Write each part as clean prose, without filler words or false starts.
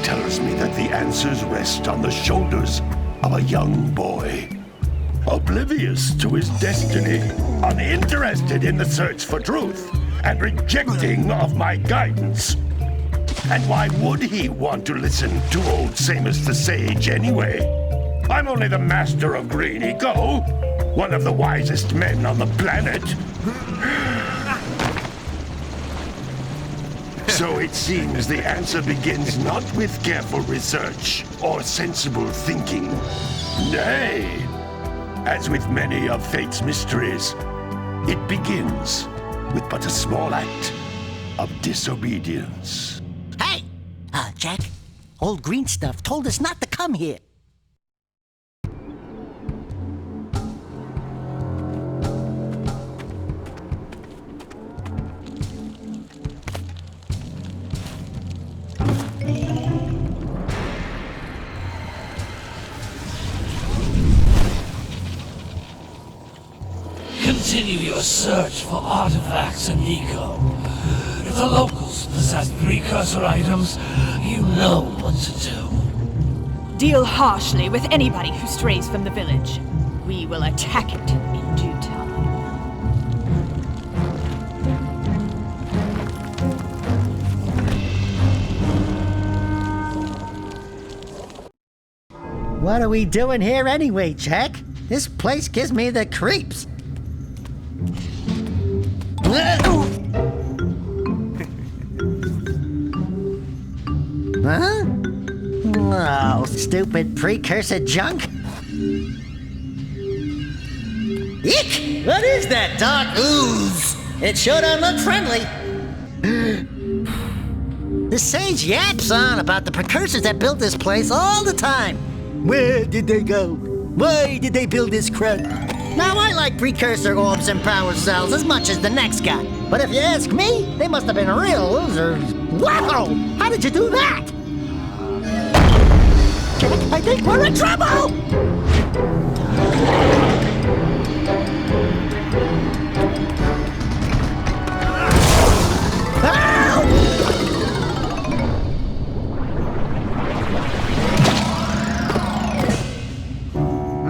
tells me that the answers rest on the shoulders of a young boy. Oblivious to his destiny, uninterested in the search for truth, and rejecting of my guidance. And why would he want to listen to old Samus the Sage anyway? I'm only the master of Green Eco, one of the wisest men on the planet. So it seems the answer begins not with careful research or sensible thinking. Nay, as with many of fate's mysteries, it begins with but a small act of disobedience. Hey! Jak, old green stuff told us not to come here. Continue your search for artifacts in Eco. If the locals possess precursor items, you know what to do. Deal harshly with anybody who strays from the village. We will attack it in due time. What are we doing here anyway, Jak? This place gives me the creeps. Huh? Oh, stupid precursor junk. Eek! What is that dark ooze? It sure don't look friendly. The sage yaps on about the precursors that built this place all the time. Where did they go? Why did they build this crud? Now, I like precursor orbs and power cells as much as the next guy. But if you ask me, they must have been real losers. Wow! How did you do that? I think we're in trouble!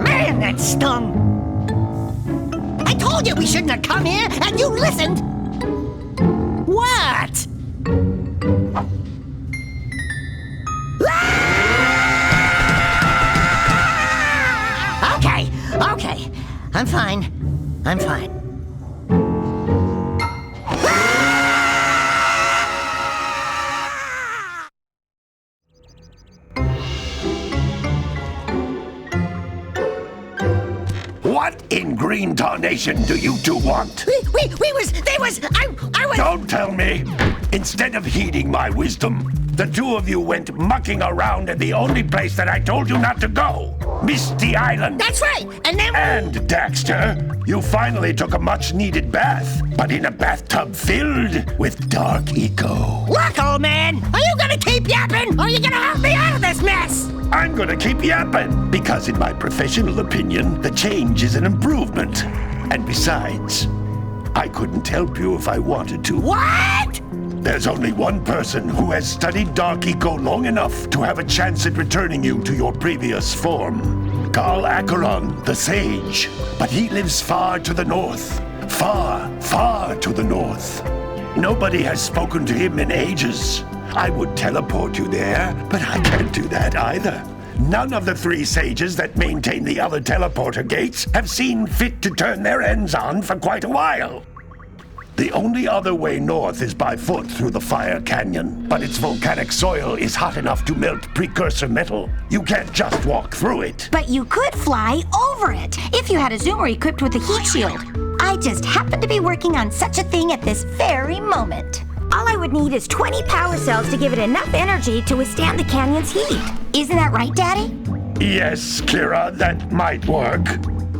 Man, that stung! I told you we shouldn't have come here, and you listened! What? Okay. I'm fine. What in green tarnation do you two want? I was... Don't tell me! Instead of heeding my wisdom, the two of you went mucking around in the only place that I told you not to go, Misty Island. That's right, and then... And, Daxter, you finally took a much-needed bath, but in a bathtub filled with dark eco. Look, old man, are you gonna keep yapping, or are you gonna help me out of this mess? I'm gonna keep yapping, because in my professional opinion, the change is an improvement. And besides, I couldn't help you if I wanted to. What? There's only one person who has studied Dark Eco long enough to have a chance at returning you to your previous form. Carl Acheron, the Sage. But he lives far to the north. Far to the north. Nobody has spoken to him in ages. I would teleport you there, but I can't do that either. None of the three sages that maintain the other teleporter gates have seen fit to turn their ends on for quite a while. The only other way north is by foot through the Fire Canyon, but its volcanic soil is hot enough to melt precursor metal. You can't just walk through it. But you could fly over it, if you had a zoomer equipped with a heat shield. I just happen to be working on such a thing at this very moment. All I would need is 20 power cells to give it enough energy to withstand the canyon's heat. Isn't that right, Daddy? Yes, Kira, that might work.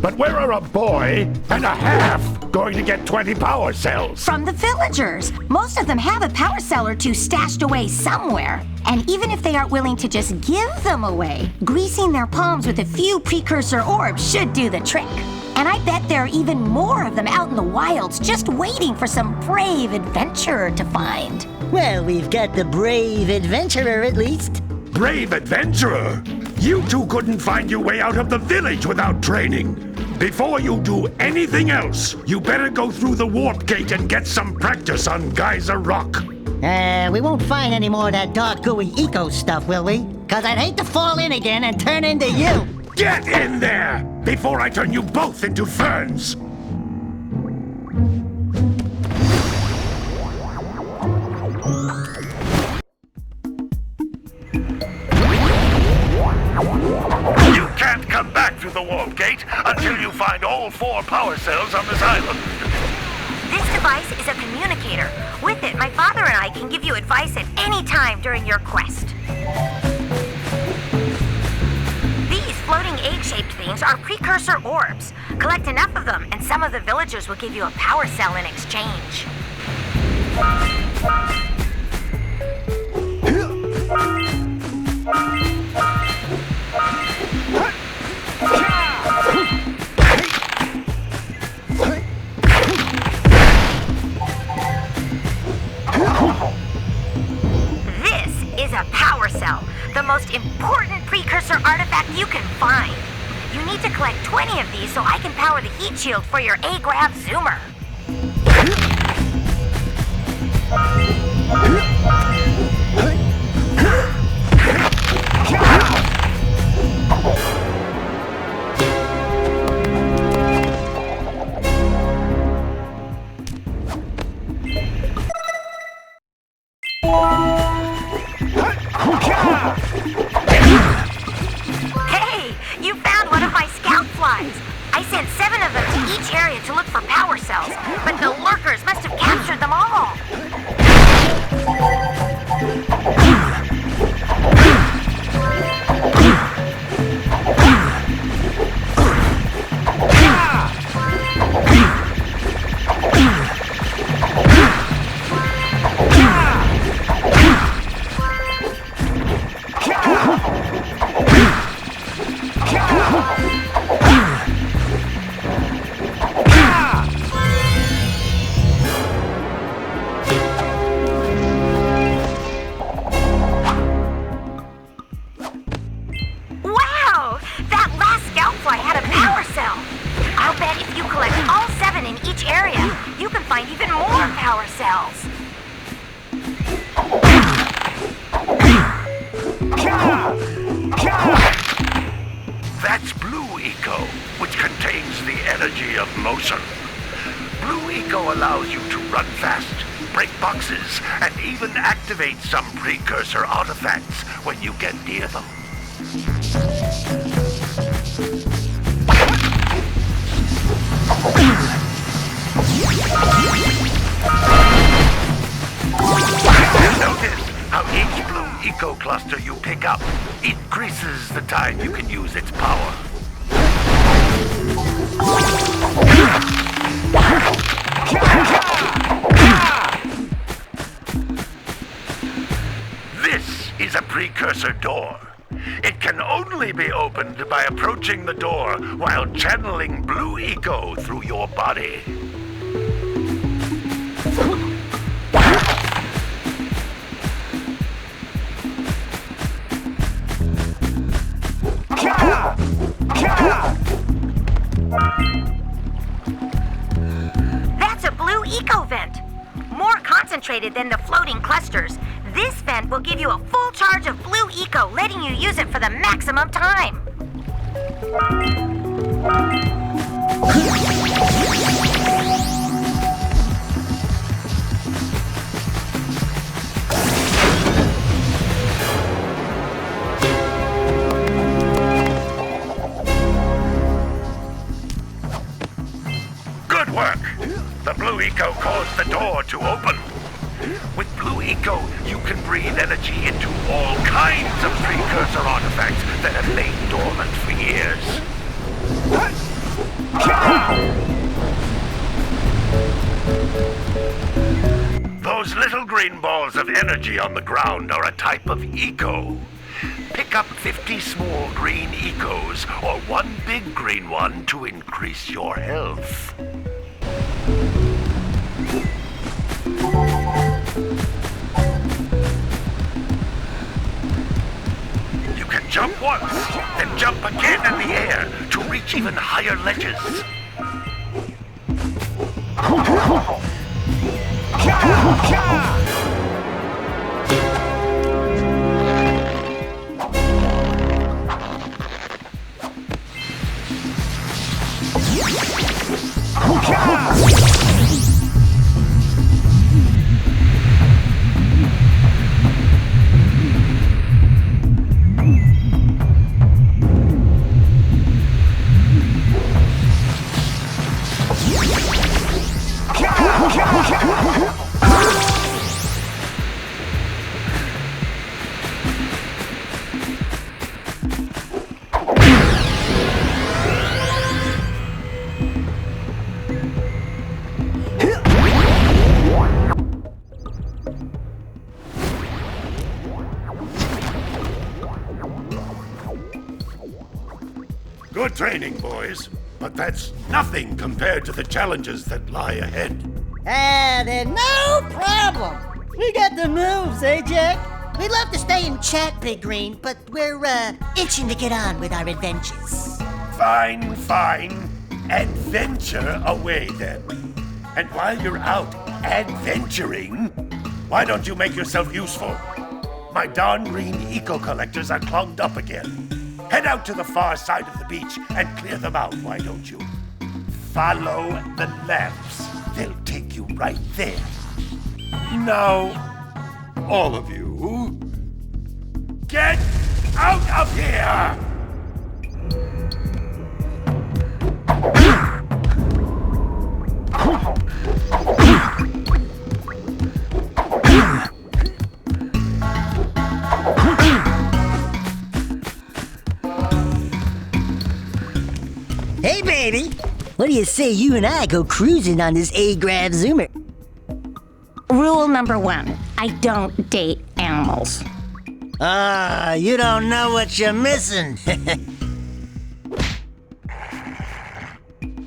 But where are a boy and a half going to get 20 power cells? From the villagers. Most of them have a power cell or two stashed away somewhere. And even if they aren't willing to just give them away, greasing their palms with a few precursor orbs should do the trick. And I bet there are even more of them out in the wilds just waiting for some brave adventurer to find. Well, we've got the brave adventurer at least. Brave adventurer! You two couldn't find your way out of the village without training. Before you do anything else, you better go through the warp gate and get some practice on Geyser Rock. We won't find any more of that dark, gooey eco stuff, will we? 'Cause I'd hate to fall in again and turn into you. Get in there before I turn you both into ferns. You can't come back through the warp gate until you find all 4 power cells on this island. This device is a communicator. With it, my father and I can give you advice at any time during your quest. These floating egg-shaped things are precursor orbs. Collect enough of them, and some of the villagers will give you a power cell in exchange. A power cell, the most important precursor artifact you can find. You need to collect 20 of these so I can power the heat shield for your A-Grav zoomer. Hey, you found one of my scout flies. I sent 7 of them to each area to look for power cells, but the lurkers must have captured them all. That's Blue Eco, which contains the energy of motion. Blue Eco allows you to run fast, break boxes, and even activate some precursor artifacts when you get near them. Notice how each Blue Eco cluster you pick up increases the time you can use its power. This is a precursor door. It can only be opened by approaching the door while channeling Blue Eco through your body. That's a Blue Eco vent. More concentrated than the floating clusters. This vent will give you a full charge of Blue Eco, letting you use it for the maximum time. Good work! The Blue Eco caused the door to open. With Blue Eco, you can breathe energy into all kinds of precursor artifacts that have lain dormant for years. Those little green balls of energy on the ground are a type of eco. Pick up 50 small green ecos or one big green one to increase your health. Jump once, then jump again in the air to reach even higher ledges. Good training, boys, but that's nothing compared to the challenges that lie ahead. Then no problem. We got the moves, eh, Jack? We'd love to stay and chat, Big Green, but we're, itching to get on with our adventures. Fine, fine. Adventure away, then. And while you're out adventuring, why don't you make yourself useful? My darn green eco-collectors are clogged up again. Head out to the far side of the beach and clear them out, why don't you? Follow the lamps. They'll take you right there. Now, all of you, get out of here! Hey, baby. What do you say you and I go cruising on this A-Grav Zoomer? Rule number 1, I don't date animals. You don't know what you're missing.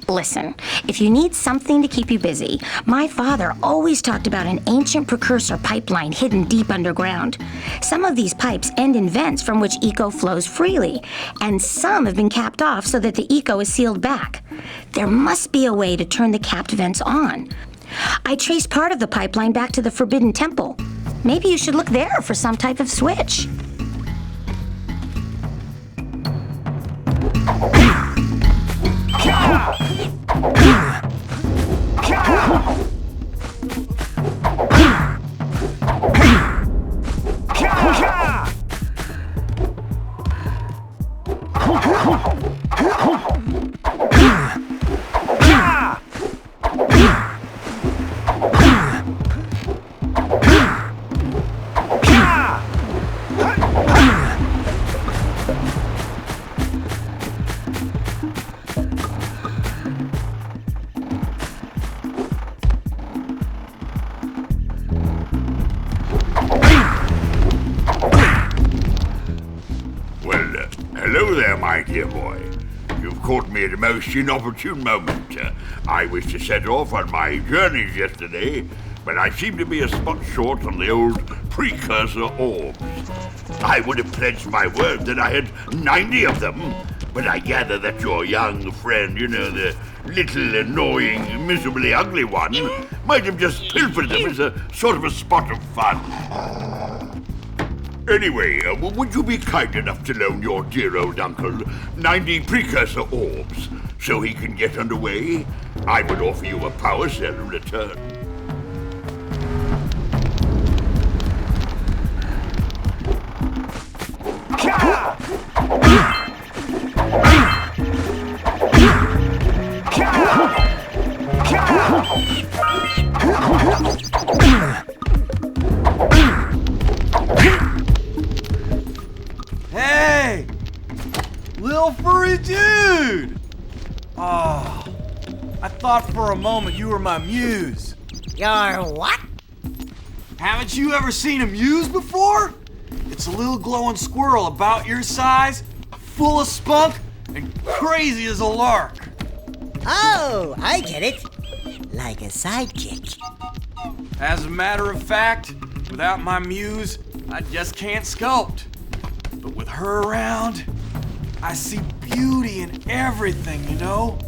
Listen, if you need something to keep you busy, my father always talked about an ancient precursor pipeline hidden deep underground. Some of these pipes end in vents from which eco flows freely, and some have been capped off so that the eco is sealed back. There must be a way to turn the capped vents on. I traced part of the pipeline back to the Forbidden Temple. Maybe you should look there for some type of switch. Hello there, my dear boy. You've caught me at a most inopportune moment. I was to set off on my journeys yesterday, but I seem to be a spot short on the old Precursor orbs. I would have pledged my word that I had 90 of them, but I gather that your young friend, the little annoying, miserably ugly one, might have just pilfered them as a sort of a spot of fun. Anyway, would you be kind enough to loan your dear old uncle 90 Precursor orbs so he can get underway? I would offer you a power cell in return. Hey! Little furry dude! Oh, I thought for a moment you were my muse. Your what? Haven't you ever seen a muse before? It's a little glowing squirrel about your size, full of spunk, and crazy as a lark. Oh, I get it. Like a sidekick. As a matter of fact, without my muse, I just can't sculpt. But with her around, I see beauty in everything, you know?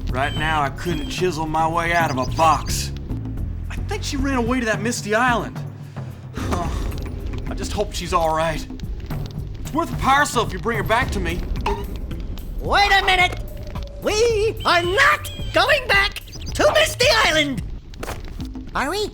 Right now, I couldn't chisel my way out of a box. I think she ran away to that misty island. I just hope she's all right. It's worth a power cell if you bring her back to me. Wait a minute! We are not going back to Misty Island! Are we?